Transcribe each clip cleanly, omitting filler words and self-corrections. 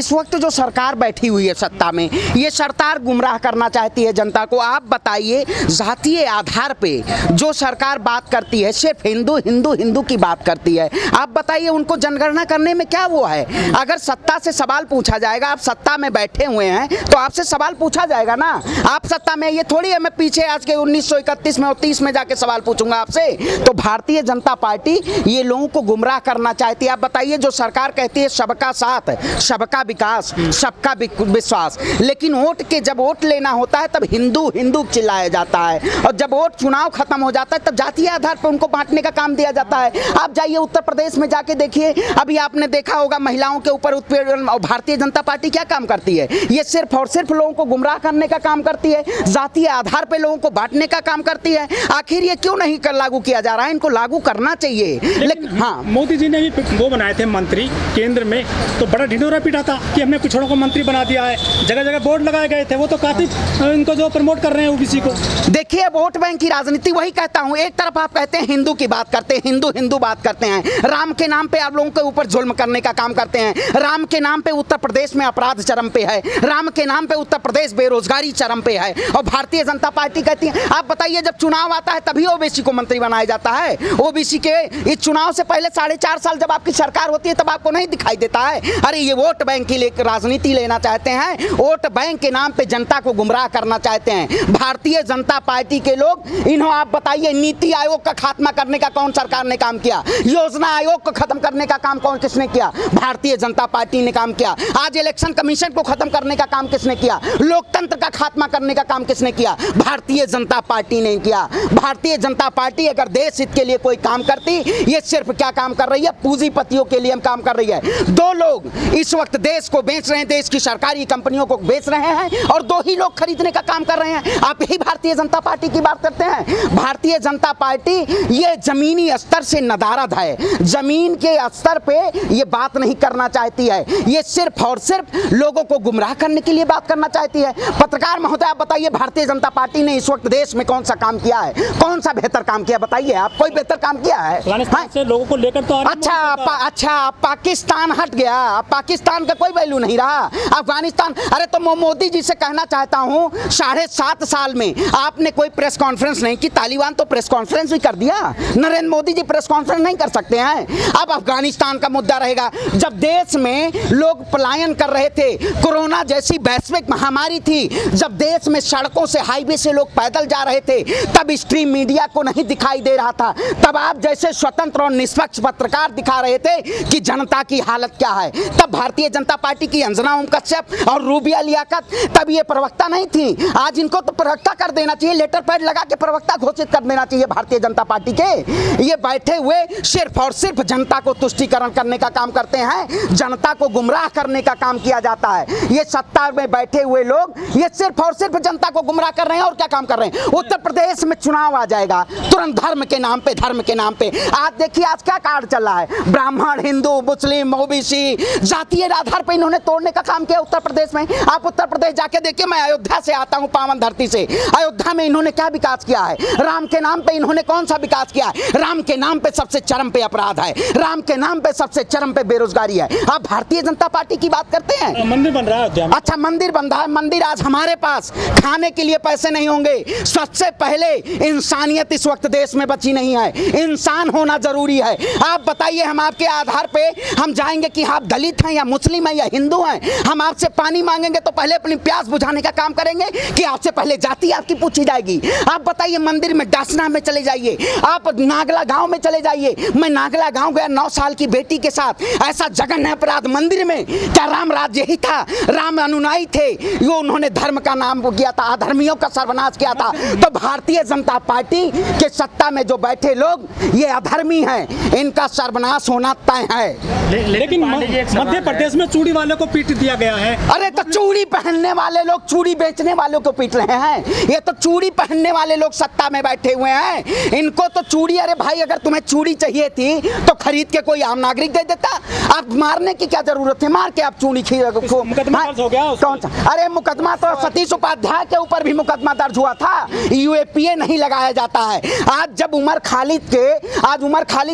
इस वक्त जो सरकार बैठी हुई है सत्ता में, ये सरकार गुमराह करना चाहती है जनता को। आप बताइए, जातीय आधार पे जो सरकार बात करती है, सिर्फ हिंदू हिंदू हिंदू की बात करती है। आप बताइए उनको जनगणना करने में क्या वो है? अगर सत्ता से सवाल पूछा जाएगा, आप सत्ता में बैठे हुए हैं तो आपसे सवाल पूछा जाएगा ना। आप सत्ता में, ये थोड़ी है मैं पीछे आज के 1931 में और 30 में जाके सवाल पूछूंगा आपसे। तो भारतीय जनता पार्टी ये लोगों को गुमराह करना चाहती है। आप बताइए, जो सरकार कहती है सबका साथ, सबका विकास, सबका विश्वास, लेकिन वोट के जब वोट लेना होता है तब हिंदू हिंदू चिल्लाया जाता है, और जब वोट चुनाव खत्म हो जाता है तब जातीय आधार पर उनको बांटने का काम दिया जाता है। आप जाइए उत्तर प्रदेश में जाके देखिए, अभी आपने देखा होगा महिलाओं के ऊपर उत्पीड़न, और भारतीय जनता पार्टी क्या काम करती है? ये सिर्फ और सिर्फ लोगों को गुमराह करने का काम करती है, जातीय आधार पर लोगों को बांटने का काम करती है। आखिर ये क्यों नहीं लागू किया जा रहा है? इनको लागू करना चाहिए। लेकिन हाँ, मोदी जी ने भी वो बनाए थे मंत्री केंद्र में, तो बड़ा ढिंढोरा पीटा था कि हमने पिछड़ों को मंत्री बना दिया है, जगह जगह बोर्ड लगाए गए थे। वो तो काफी इनको जो प्रमोट कर रहे हैं ओबीसी को। देखिए, वोट बैंक की राजनीति, वही कहता हूं, एक तरफ आप कहते हैं हिंदू की बात करते हैं, हिंदू हिंदू बात करते हैं, राम के नाम पे आप लोगों के ऊपर जुल्म करने का काम करते हैं, राम के नाम पे उत्तर प्रदेश में अपराध चरम पे है, राम के नाम पे उत्तर प्रदेश बेरोजगारी चरम पे है, और भारतीय जनता पार्टी कहती है। आप बताइए, जब चुनाव आता है तभी ओबीसी को मंत्री बनाया जाता है। ओबीसी के इस चुनाव से पहले 4.5 साल जब आपकी सरकार होती है तब आपको नहीं दिखाई देता है? अरे ये वोट बैंक की राजनीति लेना चाहते हैं, वोट बैंक के नाम पे जनता को गुमराह करना चाहते हैं भारतीय जनता पार्टी के लोग। इन्हों आप बताइए, नीति आयोग का खात्मा करने का कौन सरकार ने काम किया? योजना आयोग को खत्म करने का काम कौन किसने किया? भारतीय जनता पार्टी ने काम किया। आज इलेक्शन कमीशन को खत्म करने का काम किसने किया? लोकतंत्र का खात्मा करने का काम किसने किया? भारतीय जनता पार्टी ने किया। भारतीय जनता पार्टी अगर देश हित के लिए कोई काम करती, ये सिर्फ क्या काम कर रही है? पूंजीपतियों के लिए हम काम कर रही है। दो लोग इस वक्त देश को बेच रहे हैं, देश की सरकारी कंपनियों को बेच रहे हैं, और दो ही लोग खरीदने का काम कर रहे हैं। आप यही भारतीय जनता पार्टी की बात करते हैं? भारतीय जनता पार्टी ये जमीनी स्तर से नदारद है, जमीन के स्तर पे ये बात नहीं करना चाहती है। ये सिर्फ और सिर्फ लोगों को गुमराह करने के लिए बात करना चाहती है। पत्रकार महोदय, आप बताइए, भारतीय जनता पार्टी ने इस वक्त देश में कौन सा काम किया है? कौन सा बेहतर काम किया? बताइए, आप कोई बेहतर काम किया है? से लोगों को लेकर तो अच्छा, पाकिस्तान हट गया, पाकिस्तान का कोई वैल्यू नहीं रहा। अफगानिस्तान, अरे तो मोदी जी से कहना चाहता हूं, 7.5 साल में आपने कोई प्रेस कॉन्फ्रेंस नहीं की। तालिबान तो प्रेस कॉन्फ्रेंस भी कर दिया, नरेंद्र मोदी जी प्रेस कॉन्फ्रेंस नहीं कर सकते हैं। अब अफगानिस्तान का मुद्दा रहेगा। जब देश में लोग पलायन कर रहे थे, कोरोना जैसी वैश्विक महामारी थी, जब देश में सड़कों से, हाईवे से लोग पैदल जा रहे थे, तब स्ट्रीम मीडिया को नहीं दिखाई दे रहा था। तब आप जैसे स्वतंत्र और निष्पक्ष पत्रकार दिखा रहे थे कि जनता की हालत क्या है। तब भारतीय जनता पार्टी की अंजना ओम कश्यप और रूबिया लियाकत तब ये प्रवक्ता नहीं थी। आज इनको तो प्रवक्ता कर देना चाहिए, लेटर पैड लगा के प्रवक्ता घोषित कर देना चाहिए भारतीय जनता पार्टी के। ये बैठे हुए सिर्फ और सिर्फ जनता को तुष्टीकरण करने का काम करते हैं, जनता को गुमराह करने का काम किया जाता है। ये सत्ता में बैठे हुए लोग ये सिर्फ और सिर्फ जनता को गुमराह कर रहे हैं। और क्या काम कर रहे हैं? उत्तर प्रदेश में चुनाव आ जाएगा, तुरंत धर्म के नाम पे, धर्म के नाम पे। आज देखिए, आज क्या कार्ड चल रहा है? ब्राह्मण, हिंदू, मुस्लिम, ओबीसी, जातीय आधार पर इन्होंने तोड़ने का काम किया उत्तर प्रदेश में। आप उत्तर प्रदेश जाके देखिए, मैं अयोध्या से आता हूं, पावन धरती से। अयोध्या में इन्होंने क्या विकास किया है? राम के नाम पे इन्होंने कौन सा विकास किया है? राम के नाम पे सबसे चरम पे अपराध है, राम के नाम पे सबसे चरम पे बेरोजगारी है। आप भारतीय जनता पार्टी की बात करते हैं? मंदिर बन रहा है अयोध्या में। अच्छा, मंदिर बन रहा है। मंदिर आज हमारे पास खाने के लिए पैसे नहीं होंगे। सबसे पहले इंसानियत इस वक्त देश में बची नहीं है, इंसान होना जरूरी है। आप बताइए, हम आपके आधार पे हम जाएंगे कि आप दलित हैं या मुस्लिम हैं या हिंदू हैं? हम आपसे पानी मांगेंगे तो पहले अपनी प्यास बुझाने का काम करेंगे कि आपसे पहले जाति आपकी पूछी जाएगी? आप बताइए, मंदिर में डासना में चले जाइए, आप नागला गांव में चले जाइए। मैं नागला गांव गया 9 साल की बेटी के साथ, ऐसा जघन्य अपराध मंदिर में। क्या राम राज्य ही था? राम अनुयायी थे, वो उन्होंने धर्म का नाम किया था, अधर्मियों का सर्वनाश किया था। तो भारतीय जनता पार्टी के सत्ता में जो बैठे लोग ये अधर्मी हैं, इनका सर्वनाश होना तय है। लेकिन मध्य प्रदेश में चूड़ी वाले को पीट दिया गया है। अरे तो चूड़ी पहनने वाले लोग चूड़ी बेचने वालों को पीट रहे हैं। ये तो चूड़ी पहनने वाले लोग सत्ता में बैठे हुए हैं, इनको तो चूड़ी। अरे भाई, अगर तुम्हें चूड़ी चाहिए थी तो खरीद के कोई आम नागरिक दे देता। आप मारने की क्या जरूरत है? मार के आप चूड़ी मुकदमा दर्ज हो गया कौन सा? अरे मुकदमा तो सतीश उपाध्याय के ऊपर भी मुकदमा दर्ज हुआ था। यूएपीए नहीं लगाया जाता है। आज जब उमर खालिद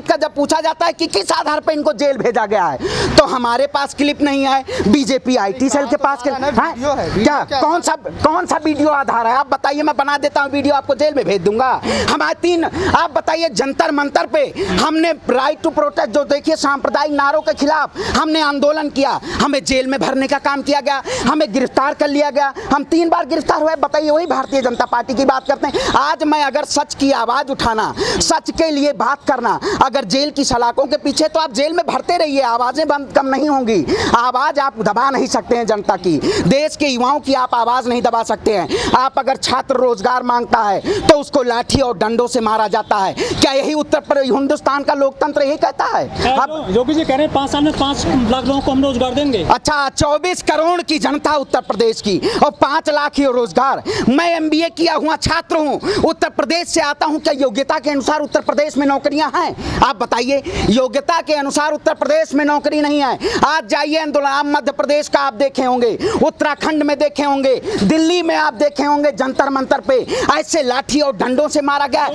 का जब पूछा जाता है कि किस आधार पर इनको जेल भेजा गया है, तो हमारे पास क्लिप नहीं नहीं है, बीजेपी आईटी सेल के पास वीडियो है, वीडियो क्या क्या? कौन सा वीडियो आधार है? आप बताइए, मैं बना देता हूँ वीडियो, आपको जेल में भेज दूंगा। हमारे 3 आप बताइए, जंतर मंतर पे हमने राइट टू प्रोटेस्ट, जो देखिए सांप्रदायिक नारों के खिलाफ हमने आंदोलन किया, हमें जेल में भरने का काम किया गया, हमें गिरफ्तार कर लिया गया, हम 3 बार गिरफ्तार हुए। बताइए, वही भारतीय जनता पार्टी की बात करते हैं। आज मैं अगर सच की आवाज उठाना, सच के लिए बात करना, अगर जेल की सलाखों के पीछे, तो आप जेल में भरते रहिए, आवाजें बंद कम नहीं होंगी। आवाज आप दबा नहीं सकते हैं जनता की, देश के युवाओं की आप आवाज नहीं दबा सकते हैं। आप अगर छात्र रोजगार मांगता है तो उसको लाठी और डंडों से मारा जाता है। क्या यही उत्तर प्रदेश, हिंदुस्तान का लोकतंत्र यही कहता है? अब योगी जी कह रहे हैं 5 साल में 5 लाख लोगों को हम रोजगार देंगे। अच्छा, 24 करोड़ की जनता उत्तर प्रदेश की और 5 लाख ही रोजगार। मैं एमबीए किया हुआ छात्र हूं, उत्तर प्रदेश से आता हूं। क्या योग्यता के अनुसार उत्तर प्रदेश में नौकरियां हैं? आप बताइए, योग्यता के अनुसार उत्तर प्रदेश में नौकरी नहीं है। आज जाइए आंदोलन, आप मध्य प्रदेश का आप देखे होंगे, उत्तराखंड में देखे होंगे, दिल्ली में आप देखे होंगे, जंतर मंतर पे ऐसे लाठी और डंडों से मारा गया।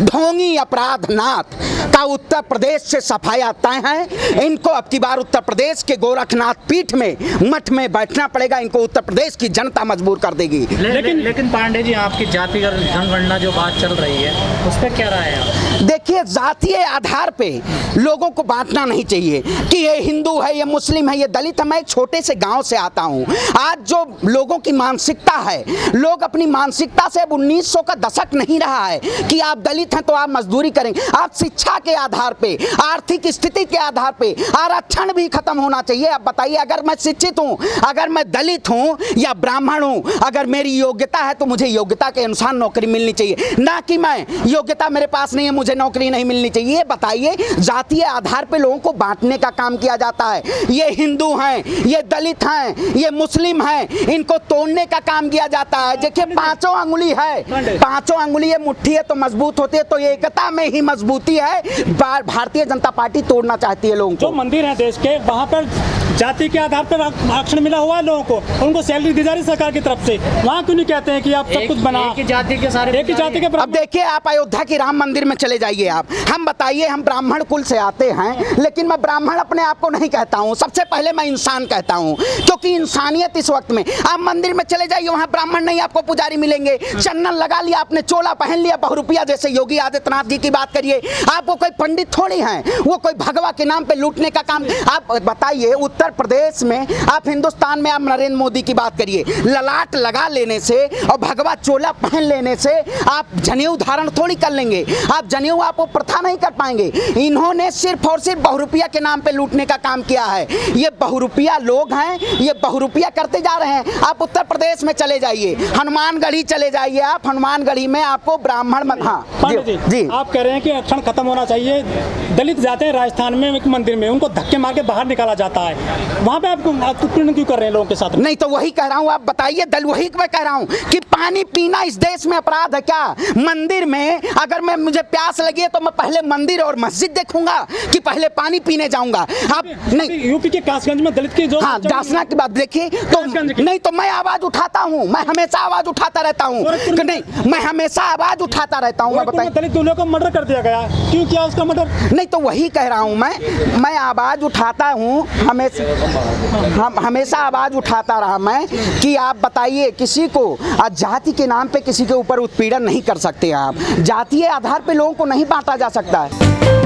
ढोंगी अपराधनाथ का उत्तर प्रदेश से सफाया तय है। इनको अब की बार उत्तर प्रदेश के गोरखनाथ पीठ में, मठ में बैठना पड़ेगा। इनको उत्तर प्रदेश की जनता मजबूर कर देगी। लेकिन पांडे जी, आपकी जातिगत जनगणना जो बात चल रही है, उस पर क्या राय है आप? देखिए, जातीय आधार पे लोगों को बांटना नहीं चाहिए कि ये हिंदू है, ये मुस्लिम है, ये दलित है। मैं एक छोटे से गांव से आता हूं। आज जो लोगों की मानसिकता है, लोग अपनी मानसिकता से, अब 1900 का दशक नहीं रहा है कि आप दलित हैं तो आप मजदूरी करेंगे। आप शिक्षा के आधार पे, आर्थिक स्थिति के आधार पे आरक्षण भी खत्म होना चाहिए। अब बताइए, अगर मैं शिक्षित हूं, अगर मैं दलित हूं या ब्राह्मण हूं, अगर मेरी योग्यता है तो मुझे योग्यता के अनुसार नौकरी मिलनी चाहिए, ना कि मैं योग्यता मेरे पास नहीं है, मुझे नौकरी नहीं मिलनी चाहिए। ये बताइए, जातीय आधार पे लोगों को बांटने का काम किया जाता है। ये हिंदू हैं, ये दलित हैं, ये मुस्लिम हैं, इनको तोड़ने का काम किया जाता है। देखिए, 5 अंगुली है, 5 अंगुली ये मुट्ठी है तो मजबूत होती है, तो ये एकता में ही मजबूती है। भारतीय जनता पार्टी तोड़ना चाहती है लोगों को। जो मंदिर है देश के, वहाँ पर जाति के आधार पर आरक्षण मिला हुआ है लोगों को, उनको सैलरी दी जा रही है सरकार की तरफ से। वहाँ क्यों नहीं कहते हैं कि आप सब कुछ बना एक ही जाति के सारे, एक ही जाति के? अब देखिए, आप अयोध्या के राम मंदिर में चले जाइए। आप हम बताइए, हम ब्राह्मण कुल से आते हैं, लेकिन मैं ब्राह्मण अपने आप को नहीं कहता हूँ। सबसे पहले मैं इंसान कहता हूँ, क्योंकि इंसानियत इस वक्त में। आप मंदिर में चले जाइए, वहाँ ब्राह्मण नहीं आपको पुजारी मिलेंगे। चंदन लगा लिया आपने, चोला पहन लिया, बहुरुपिया, जैसे योगी आदित्यनाथ जी की बात करिए, आपको कोई पंडित थोड़ी हैं, वो कोई भगवा के नाम पे लूटने का काम। आप बताइए, उत्तर प्रदेश में, आप हिंदुस्तान में, आप नरेंद्र मोदी की बात करिए, ललाट लगा लेने से और भगवा चोला पहन लेने से आप जनेऊ धारण थोड़ी कर लेंगे। आप जनेऊ, आप वो प्रथा नहीं कर पाएंगे। इन्होंने सिर्फ और सिर्फ बहुरुपिया के नाम पे लूटने का काम किया है। ये बहुरुपिया लोग हैं, ये बहुरुपिया करते जा रहे हैं। आप उत्तर प्रदेश में चले जाइए, हनुमानगढ़ी चले जाइए, आप हनुमानगढ़ी में आपको ब्राह्मण, हाँ जी, आप कह रहे हैं कि आरक्षण खत्म होना चाहिए। दलित जाते हैं राजस्थान में एक मंदिर में, उनको धक्के मार के बाहर निकाला जाता है, वहाँ पे आप उत्पीड़न क्यों कर रहे हैं लोगों के साथ? नहीं तो वही कह रहा हूँ, आप बताइए, वही मैं कह रहा हूँ कि पानी पीना इस देश में अपराध है क्या? मंदिर में अगर मुझे प्यास लगी है तो मैं पहले मंदिर और मस्जिद देखूंगा कि पहले पानी पीने जाऊंगा? आप नहीं, यूपी के कासगंज में दलित की जो, हाँ, दासना की बात देखिए, तो नहीं तो मैं आवाज उठाता हूँ, मैं हमेशा आवाज उठाता रहता हूँ। नहीं, मैं हमेशा आवाज उठाता रहता हूँ। मैं बताइए, दलित दूल्हे को मर्डर कर दिया गया, क्यों किया उसका मर्डर? नहीं तो वही कह रहा हूँ, मैं आवाज उठाता हूँ, हमेशा आवाज उठाता रहा मैं कि आप बताइए, किसी को जाति के नाम पे किसी के ऊपर उत्पीड़न नहीं कर सकते आप। जातीय आधार पे लोगों को नहीं बांटा जा सकता है।